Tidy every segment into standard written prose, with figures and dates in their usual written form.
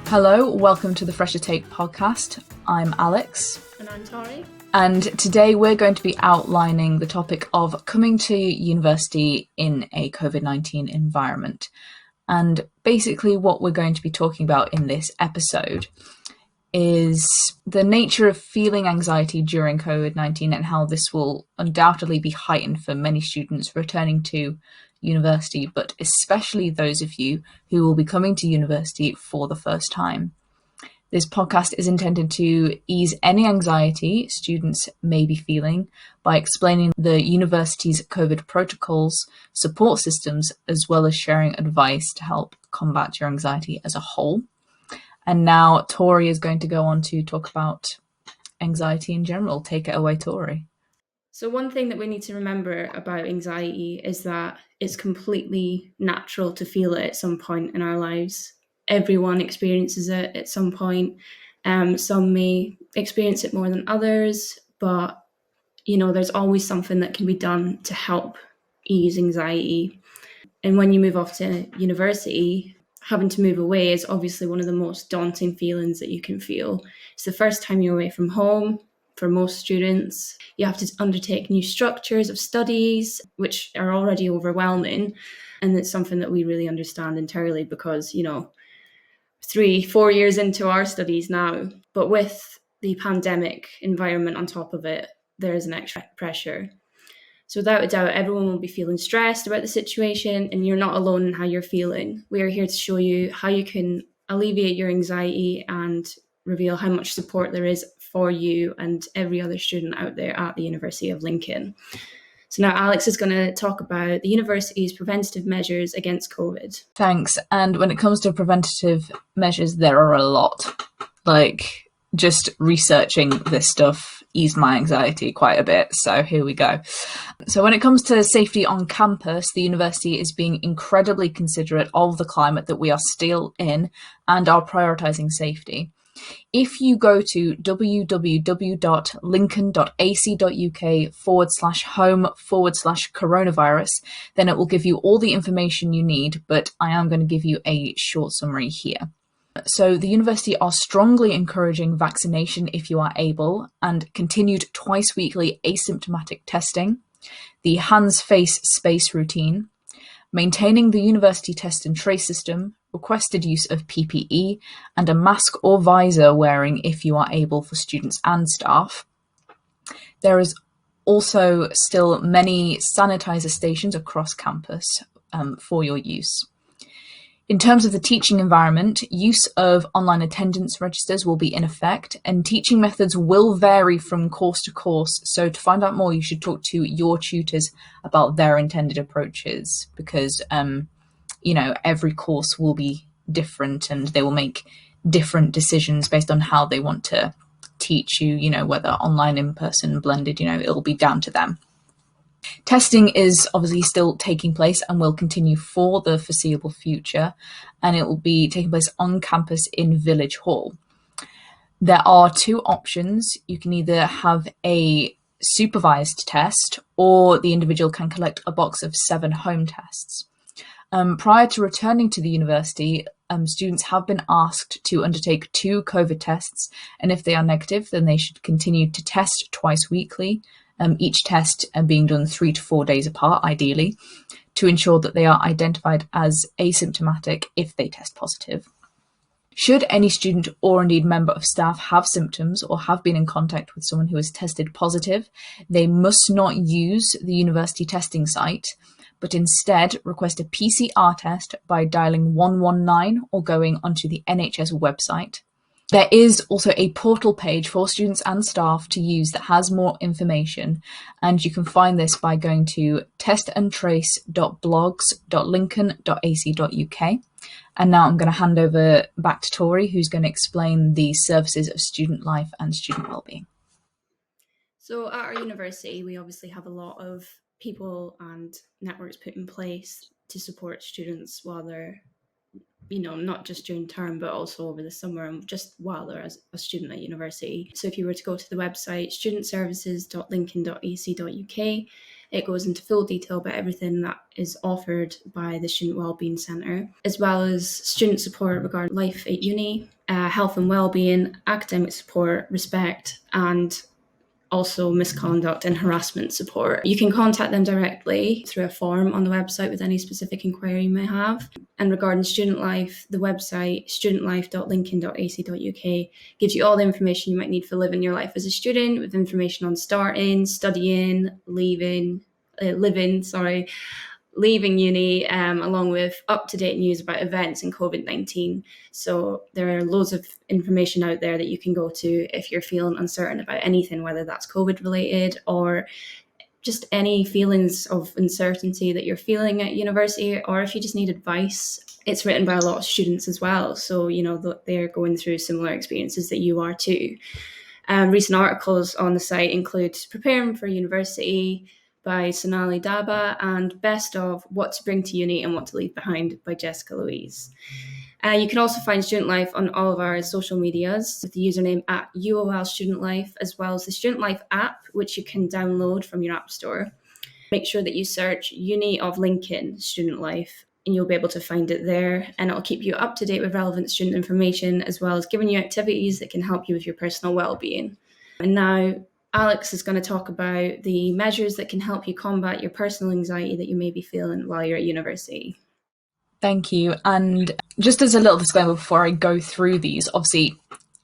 Hello, welcome to the Fresher Take podcast. I'm Alex. And I'm Tori. And today we're going to be outlining the topic of coming to university in a COVID-19 environment. And basically what we're going to be talking about in this episode is the nature of feeling anxiety during COVID-19 and how this will undoubtedly be heightened for many students returning to university, but especially those of you who will be coming to university for the first time. This podcast is intended to ease any anxiety students may be feeling by explaining the university's COVID protocols, support systems, as well as sharing advice to help combat your anxiety as a whole. And now Tori is going to go on to talk about anxiety in general. Take it away, Tori. So one thing that we need to remember about anxiety is that it's completely natural to feel it at some point in our lives. Everyone experiences it at some point. Some may experience it more than others, but there's always something that can be done to help ease anxiety. And when you move off to university, having to move away is obviously one of the most daunting feelings that you can feel. It's the first time you're away from home. For most students, you have to undertake new structures of studies, which are already overwhelming. And it's something that we really understand entirely because, 3-4 years into our studies now, but with the pandemic environment on top of it, there is an extra pressure. So without a doubt, everyone will be feeling stressed about the situation, and you're not alone in how you're feeling. We are here to show you how you can alleviate your anxiety and reveal how much support there is for you and every other student out there at the University of Lincoln. So now Alex is going to talk about the university's preventative measures against COVID. Thanks. And when it comes to preventative measures, there are a lot. Just researching this stuff eased my anxiety quite a bit. So here we go. So when it comes to safety on campus, the university is being incredibly considerate of the climate that we are still in and are prioritising safety. If you go to www.lincoln.ac.uk/home/coronavirus, then it will give you all the information you need, but I am going to give you a short summary here. So the university are strongly encouraging vaccination if you are able, and continued twice weekly asymptomatic testing, the hands, face, space routine, maintaining the university test and trace system, requested use of PPE, and a mask or visor wearing if you are able for students and staff. There is also still many sanitizer stations across campus for your use. In terms of the teaching environment, use of online attendance registers will be in effect, and teaching methods will vary from course to course. So to find out more, you should talk to your tutors about their intended approaches because, every course will be different and they will make different decisions based on how they want to teach you, whether online, in person, blended, it'll be down to them. Testing is obviously still taking place and will continue for the foreseeable future, and it will be taking place on campus in Village Hall. There are two options. You can either have a supervised test or the individual can collect a box of 7 home tests. Prior to returning to the university, students have been asked to undertake 2 COVID tests, and if they are negative, then they should continue to test twice weekly. Each test being done 3 to 4 days apart, ideally, to ensure that they are identified as asymptomatic if they test positive. Should any student or indeed member of staff have symptoms or have been in contact with someone who has tested positive, they must not use the university testing site, but instead request a PCR test by dialing 119 or going onto the NHS website. There is also a portal page for students and staff to use that has more information, and you can find this by going to testandtrace.blogs.lincoln.ac.uk. And now I'm going to hand over back to Tori, who's going to explain the services of student life and student wellbeing. So at our university, we obviously have a lot of people and networks put in place to support students while they're not just during term, but also over the summer and just while they're as a student at university. So if you were to go to the website, studentservices.lincoln.ac.uk, It goes into full detail about everything that is offered by the Student Wellbeing Centre, as well as student support regarding life at uni, health and wellbeing, academic support, respect, and also misconduct and harassment support. You can contact them directly through a form on the website with any specific inquiry you may have. And regarding student life, the website studentlife.lincoln.ac.uk gives you all the information you might need for living your life as a student, with information on starting, studying, leaving uni, along with up-to-date news about events and COVID-19. So there are loads of information out there that you can go to if you're feeling uncertain about anything, whether that's COVID-related or just any feelings of uncertainty that you're feeling at university, or if you just need advice. It's written by a lot of students as well, so they're going through similar experiences that you are too. Recent articles on the site include Preparing for University by Sonali Daba and Best of What to Bring to Uni and What to Leave Behind by Jessica Louise. You can also find Student Life on all of our social medias with the username at UOL Student Life, as well as the Student Life app, which you can download from your app store. Make sure that you search Uni of Lincoln Student Life and you'll be able to find it there, and it'll keep you up to date with relevant student information, as well as giving you activities that can help you with your personal well-being. And now Alex is going to talk about the measures that can help you combat your personal anxiety that you may be feeling while you're at university. Thank you. And just as a little disclaimer before I go through these, obviously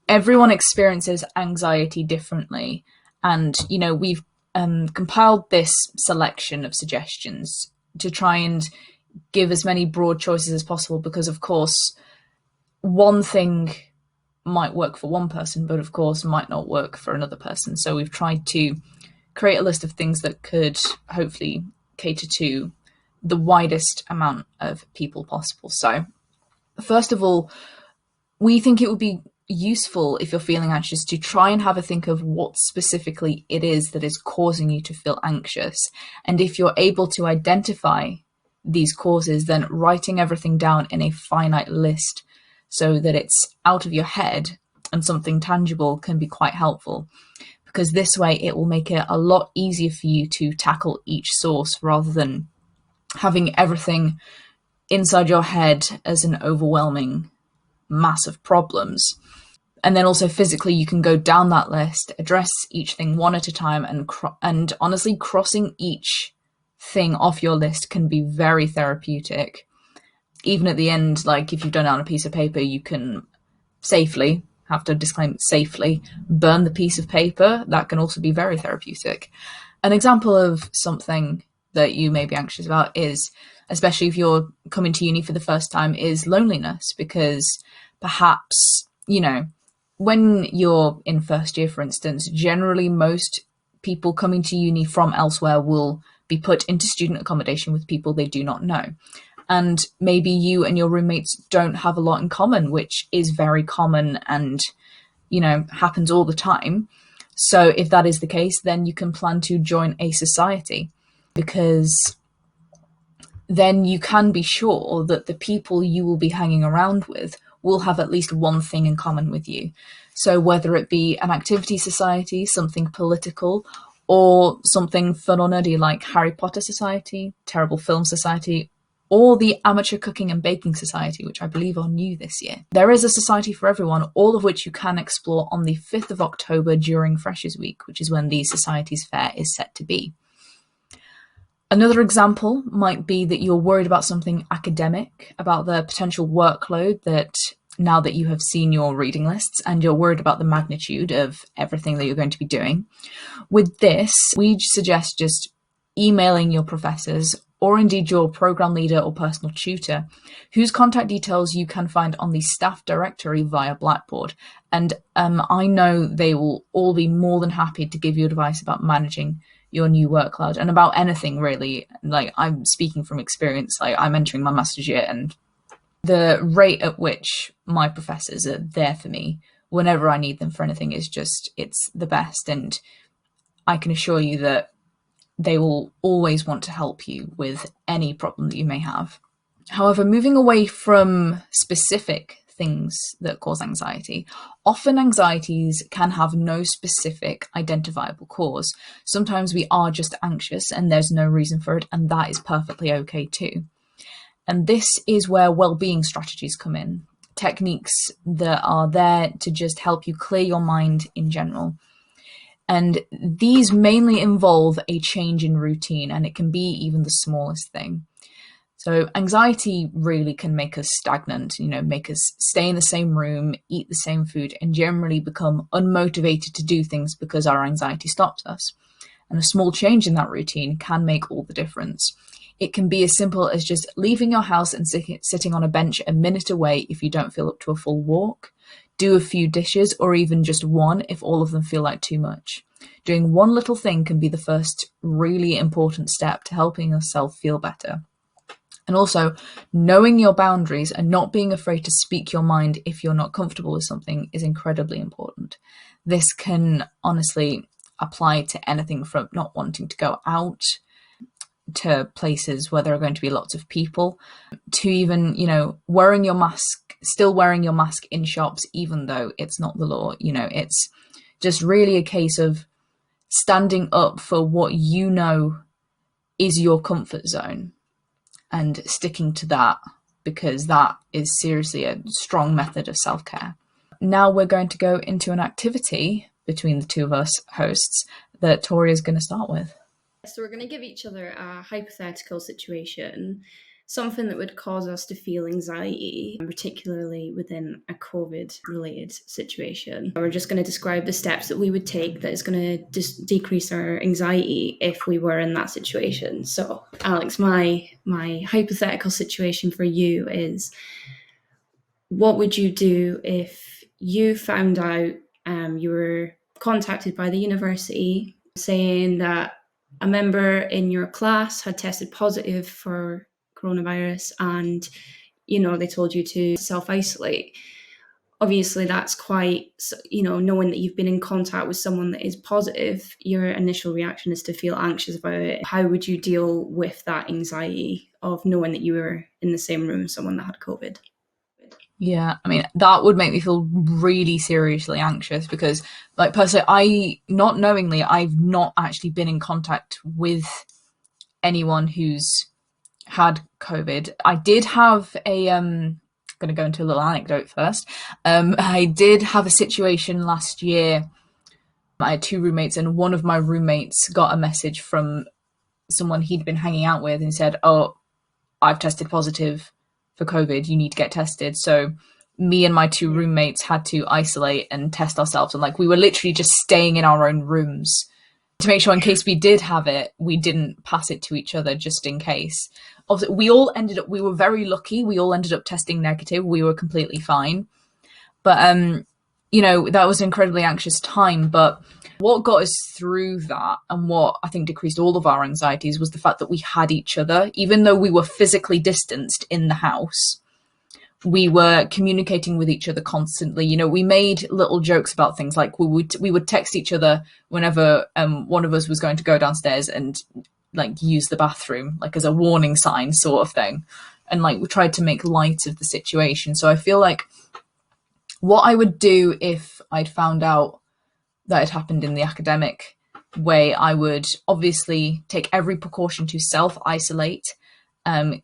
everyone experiences anxiety differently. And, we've compiled this selection of suggestions to try and give as many broad choices as possible, because of course one thing might work for one person, but of course might not work for another person. So we've tried to create a list of things that could hopefully cater to the widest amount of people possible. So first of all, we think it would be useful, if you're feeling anxious, to try and have a think of what specifically it is that is causing you to feel anxious. And if you're able to identify these causes, then writing everything down in a finite list so that it's out of your head and something tangible can be quite helpful, because this way it will make it a lot easier for you to tackle each source rather than having everything inside your head as an overwhelming mass of problems. And then also physically, you can go down that list, address each thing one at a time, and honestly, crossing each thing off your list can be very therapeutic. Even at the end, like if you've done it on a piece of paper, you can safely, have to disclaim safely, burn the piece of paper. That can also be very therapeutic. An example of something that you may be anxious about is, especially if you're coming to uni for the first time, is loneliness, because perhaps, when you're in first year, for instance, generally most people coming to uni from elsewhere will be put into student accommodation with people they do not know. And maybe you and your roommates don't have a lot in common, which is very common and, happens all the time. So if that is the case, then you can plan to join a society, because then you can be sure that the people you will be hanging around with will have at least one thing in common with you. So whether it be an activity society, something political, or something fun or nerdy like Harry Potter Society, Terrible Film Society, or the Amateur Cooking and Baking Society, which I believe are new this year. There is a society for everyone, all of which you can explore on the 5th of October during Freshers Week, which is when the Society's Fair is set to be. Another example might be that you're worried about something academic, about the potential workload that now that you have seen your reading lists, and you're worried about the magnitude of everything that you're going to be doing. With this, we suggest just emailing your professors, or indeed your program leader or personal tutor, whose contact details you can find on the staff directory via Blackboard. And I know they will all be more than happy to give you advice about managing your new workload and about anything really. Like, I'm speaking from experience, like I'm entering my master's year, and the rate at which my professors are there for me whenever I need them for anything is just, it's the best. And I can assure you that they will always want to help you with any problem that you may have. However, moving away from specific things that cause anxiety. Often anxieties can have no specific identifiable cause. Sometimes we are just anxious and there's no reason for it, and that is perfectly okay too. And this is where well-being strategies come in. Techniques that are there to just help you clear your mind in general. And these mainly involve a change in routine, and it can be even the smallest thing. So anxiety really can make us stagnant, make us stay in the same room, eat the same food, and generally become unmotivated to do things because our anxiety stops us. And a small change in that routine can make all the difference. It can be as simple as just leaving your house and sitting on a bench a minute away if you don't feel up to a full walk. Do a few dishes, or even just one if all of them feel like too much. Doing one little thing can be the first really important step to helping yourself feel better. And also, knowing your boundaries and not being afraid to speak your mind if you're not comfortable with something is incredibly important. This can honestly apply to anything from not wanting to go out to places where there are going to be lots of people, to even, wearing your mask, still wearing your mask in shops, even though it's not the law. It's just really a case of standing up for what you know is your comfort zone and sticking to that, because that is seriously a strong method of self-care. Now we're going to go into an activity between the two of us hosts that Tori is going to start with. So we're going to give each other a hypothetical situation, something that would cause us to feel anxiety, particularly within a COVID-related situation. We're just going to describe the steps that we would take that is going to decrease our anxiety if we were in that situation. So, Alex, my hypothetical situation for you is, what would you do if you found out you were contacted by the university saying that a member in your class had tested positive for coronavirus, and they told you to self-isolate? Obviously that's quite, knowing that you've been in contact with someone that is positive, your initial reaction is to feel anxious about it. How would you deal with that anxiety of knowing that you were in the same room as someone that had COVID? Yeah, that would make me feel really seriously anxious, because personally, not knowingly, I've not actually been in contact with anyone who's had COVID. I did have I'm going to go into a little anecdote first. I did have a situation last year. I had two roommates, and one of my roommates got a message from someone he'd been hanging out with and said, "Oh, I've tested positive for COVID, you need to get tested." So me and my two roommates had to isolate and test ourselves, and we were literally just staying in our own rooms to make sure, in case we did have it, we didn't pass it to each other, just in case. Obviously, we were very lucky, we all ended up testing negative, we were completely fine. But that was an incredibly anxious time. But what got us through that, and what I think decreased all of our anxieties, was the fact that we had each other. Even though we were physically distanced in the house, we were communicating with each other constantly. We made little jokes about things, like we would text each other whenever one of us was going to go downstairs and use the bathroom, as a warning sign sort of thing. And we tried to make light of the situation. So I feel like what I would do if I'd found out that it happened in the academic way, I would obviously take every precaution to self-isolate,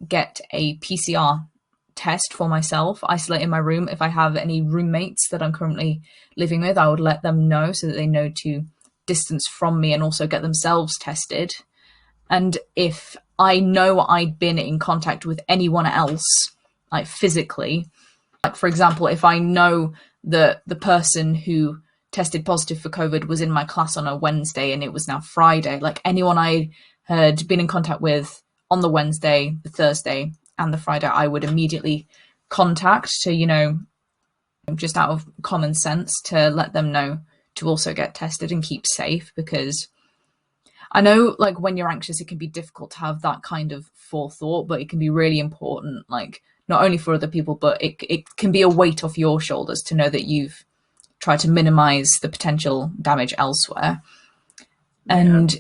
get a PCR test for myself, isolate in my room. If I have any roommates that I'm currently living with, I would let them know so that they know to distance from me and also get themselves tested. And if I know I'd been in contact with anyone else, physically, for example, if I know that the person who tested positive for COVID was in my class on a Wednesday and it was now Friday, anyone I had been in contact with on the Wednesday, the Thursday, and the Friday, I would immediately contact to, just out of common sense, to let them know to also get tested and keep safe. Because I know, when you're anxious, it can be difficult to have that kind of forethought, but it can be really important, not only for other people, but it can be a weight off your shoulders to know that you've tried to minimize the potential damage elsewhere. Yeah. And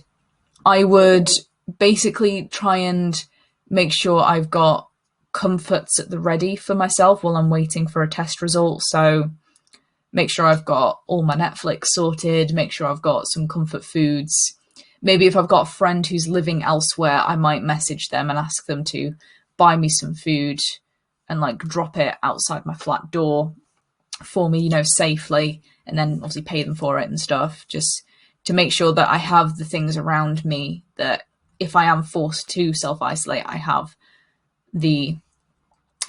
I would basically try and make sure I've got comforts at the ready for myself while I'm waiting for a test result. So make sure I've got all my Netflix sorted, make sure I've got some comfort foods. Maybe if I've got a friend who's living elsewhere, I might message them and ask them to buy me some food and like drop it outside my flat door for me, safely, and then obviously pay them for it and stuff, just to make sure that I have the things around me that if I am forced to self-isolate, I have the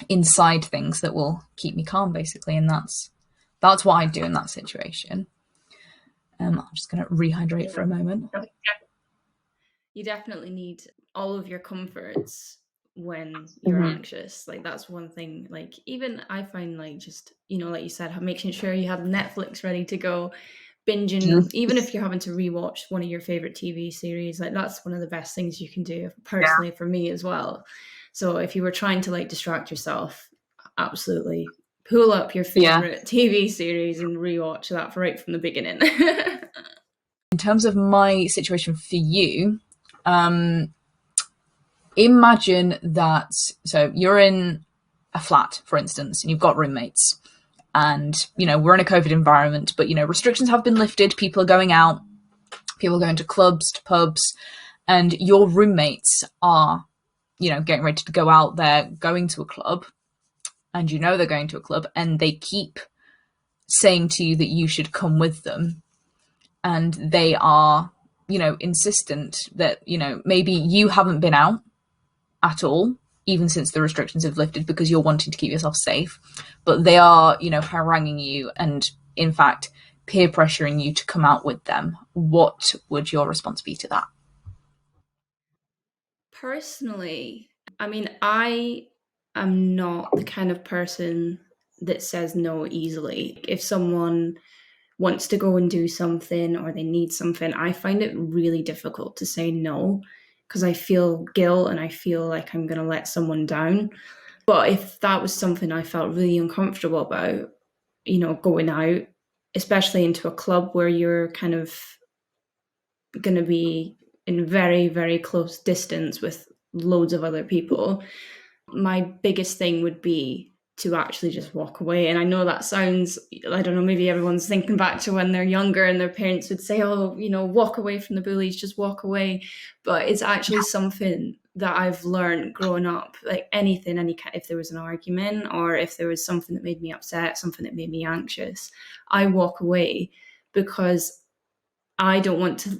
inside things that will keep me calm, basically. And that's what I do in that situation. I'm just going to rehydrate for a moment. You definitely need all of your comforts when you're anxious. Like, that's one thing. Like, even I find, like, just, like you said, making sure you have Netflix ready to go, binging, even if you're having to rewatch one of your favorite TV series, like, that's one of the best things you can do, personally, for me as well. So if you were trying to, like, distract yourself, absolutely pull up your favorite TV series and rewatch that right from the beginning. In terms of my situation for you, imagine that, so you're in a flat, for instance, and you've got roommates, and, we're in a COVID environment, but, restrictions have been lifted, people are going out, people are going to clubs, to pubs, and your roommates are, getting ready to go out there, going to a club, and they're going to a club, and they keep saying to you that you should come with them. And they are, insistent that, maybe you haven't been out at all, even since the restrictions have lifted, because you're wanting to keep yourself safe. But they are, haranguing you and, in fact, peer pressuring you to come out with them. What would your response be to that? Personally, I mean, I am not the kind of person that says no easily. If someone wants to go and do something or they need something, I find it really difficult to say no, because I feel guilt and I feel like I'm going to let someone down. But if that was something I felt really uncomfortable about, going out, especially into a club where you're kind of going to be in very, very close distance with loads of other people, my biggest thing would be to actually just walk away. And I know that sounds, I don't know, maybe everyone's thinking back to when they're younger and their parents would say, oh, walk away from the bullies, just walk away. But it's actually something that I've learned growing up. Like, anything, if there was an argument or if there was something that made me upset, something that made me anxious, I walk away, because I don't want to,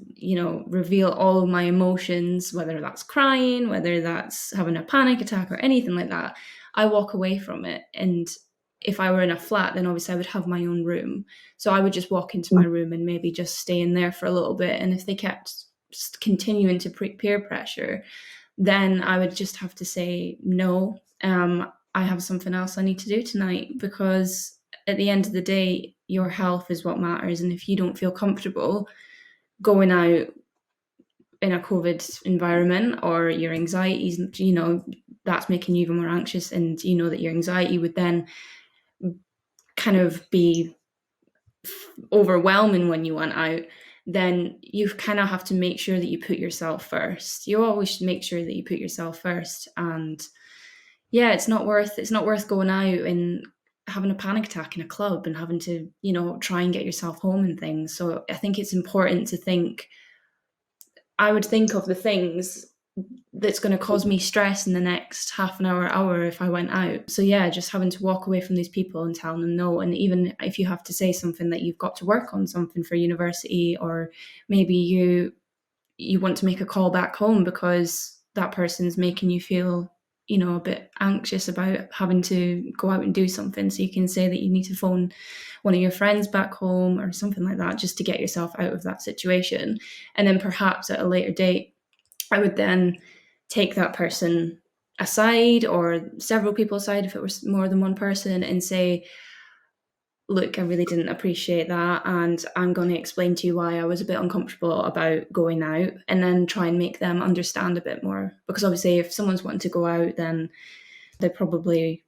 reveal all of my emotions, whether that's crying, whether that's having a panic attack or anything like that. I walk away from it. And if I were in a flat, then obviously I would have my own room. So I would just walk into my room and maybe just stay in there for a little bit. And if they kept continuing to peer pressure, then I would just have to say, no, I have something else I need to do tonight, because at the end of the day, your health is what matters. And if you don't feel comfortable going out in a COVID environment, or your anxieties, that's making you even more anxious, and that your anxiety would then kind of be overwhelming when you went out, then you kind of have to make sure that you put yourself first. You always should make sure that you put yourself first. And yeah, it's not worth going out and having a panic attack in a club and having to, try and get yourself home and things. So I think it's important to I would think of the things that's going to cause me stress in the next half an hour if I went out. So yeah, just having to walk away from these people and telling them no. And even if you have to say something that you've got to work on something for university, or maybe you want to make a call back home because that person's making you feel, a bit anxious about having to go out and do something. So you can say that you need to phone one of your friends back home or something like that, just to get yourself out of that situation. And then perhaps at a later date, I would then take that person aside, or several people aside if it was more than one person, and say, look, I really didn't appreciate that, and I'm going to explain to you why I was a bit uncomfortable about going out, and then try and make them understand a bit more. Because obviously if someone's wanting to go out, then they probably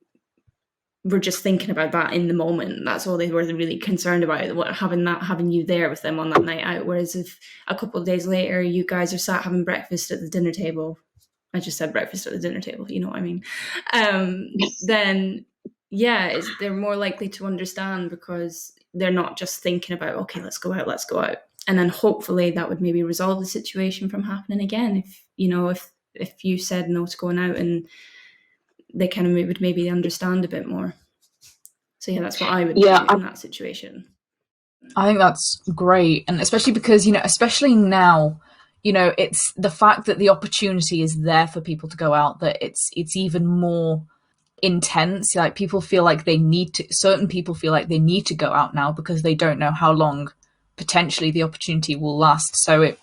were just thinking about that in the moment. That's all they were really concerned about, having you there with them on that night out. Whereas if a couple of days later you guys are sat having breakfast at the dinner table, I just said breakfast at the dinner table, you know what I mean? Then they're more likely to understand, because they're not just thinking about, okay, let's go out. And then hopefully that would maybe resolve the situation from happening again. If you said no to going out, and they kind of would maybe understand a bit more. So that's what I would do in that situation. I think that's great. And especially because, especially now, it's the fact that the opportunity is there for people to go out, that it's even more intense. Like, certain people feel like they need to go out now because they don't know how long potentially the opportunity will last. So it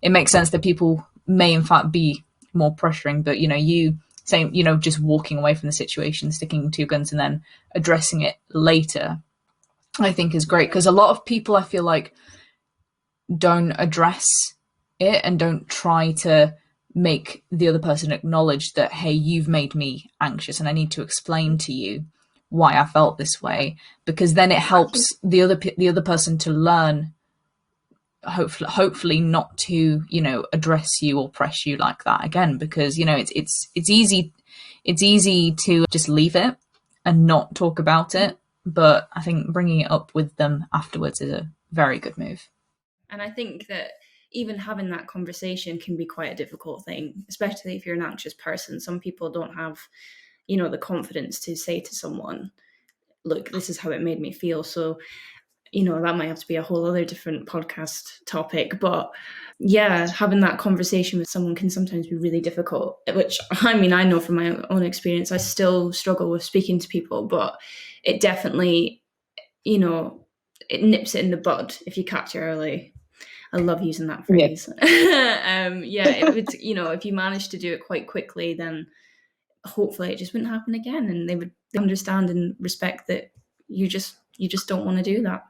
makes sense that people may in fact be more pressuring. But, you saying, just walking away from the situation, sticking to your guns and then addressing it later, I think is great, because a lot of people, I feel like, don't address it and don't try to make the other person acknowledge that, hey, you've made me anxious and I need to explain to you why I felt this way, because then it helps the other person to learn, hopefully not to, address you or press you like that again, because, it's easy to just leave it and not talk about it. But I think bringing it up with them afterwards is a very good move. And I think that even having that conversation can be quite a difficult thing, especially if you're an anxious person. Some people don't have, the confidence to say to someone, look, this is how it made me feel. So, that might have to be a whole other different podcast topic. But yeah, having that conversation with someone can sometimes be really difficult, which, I know from my own experience, I still struggle with speaking to people, but it definitely, it nips it in the bud if you catch it early. I love using that phrase. Yeah. It would, if you manage to do it quite quickly, then hopefully it just wouldn't happen again, and they would understand and respect that you just don't want to do that.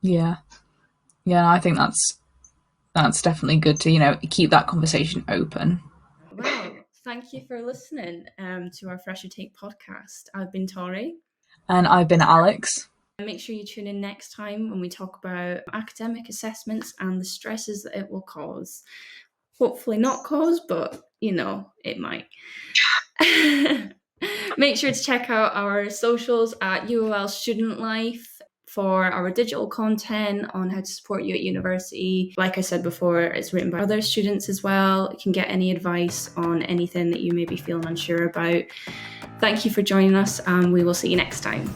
Yeah, I think that's definitely good to keep that conversation open. Well, thank you for listening to our Fresher Take podcast. I've been Tori. And I've been Alex. Make sure you tune in next time when we talk about academic assessments and the stresses that it will cause. Hopefully not cause, but it might. Make sure to check out our socials at UOL Student Life for our digital content on how to support you at university. Like I said before, it's written by other students as well. You can get any advice on anything that you may be feeling unsure about. Thank you for joining us, and we will see you next time.